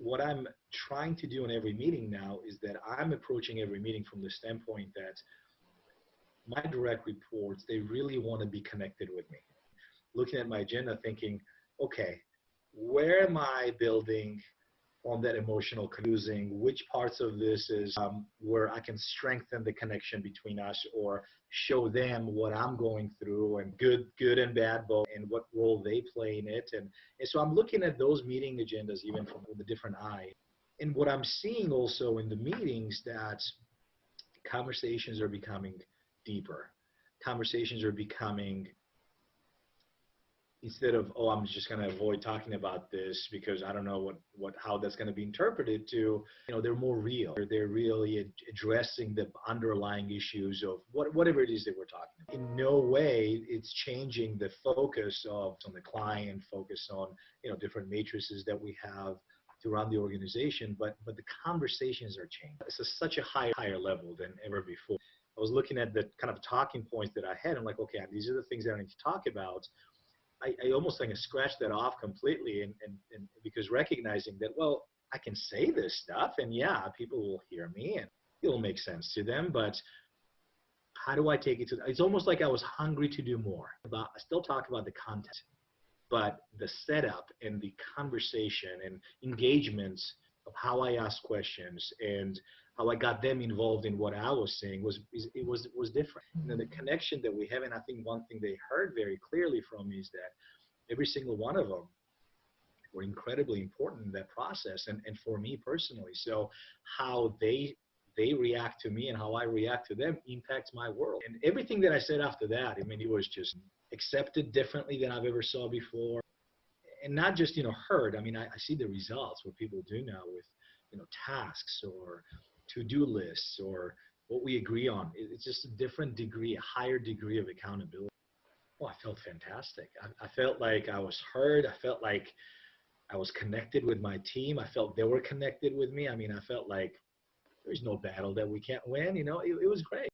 what I'm trying to do in every meeting now is that I'm approaching every meeting from the standpoint that my direct reports, they really want to be connected with me. Looking at my agenda thinking, okay, where am I building on that emotional using, which parts of this is where I can strengthen the connection between us or show them what I'm going through and good and bad both and what role they play in it. And so I'm looking at those meeting agendas even from a different eye. And what I'm seeing also in the meetings that conversations are becoming deeper. Conversations are becoming, instead of, oh, I'm just going to avoid talking about this because I don't know how that's going to be interpreted to, they're more real. They're really addressing the underlying issues of whatever it is that we're talking about. In no way it's changing the focus on the client, focus on, different matrices that we have to run the organization, but the conversations are changing. It's such a higher level than ever before. I was looking at the kind of talking points that I had. I'm like, okay, these are the things that I need to talk about. I almost think I scratched that off completely, and because recognizing that, well, I can say this stuff, and yeah, people will hear me, and it'll make sense to them, but how do I take it to? It's almost like I was hungry to do more. I still talk about the content, but the setup and the conversation and engagements of how I ask questions and how I got them involved in what I was saying was different. And then the connection that we have, and I think one thing they heard very clearly from me is that every single one of them were incredibly important in that process, and for me personally. So how they react to me and how I react to them impacts my world. And everything that I said after that, I mean, it was just accepted differently than I've ever saw before. And not just, heard. I mean, I see the results, what people do now with, tasks or to-do lists or what we agree on. It's just a different degree, a higher degree of accountability. Oh, I felt fantastic. I felt like I was heard. I felt like I was connected with my team. I felt they were connected with me. I mean, I felt like there's no battle that we can't win. It was great.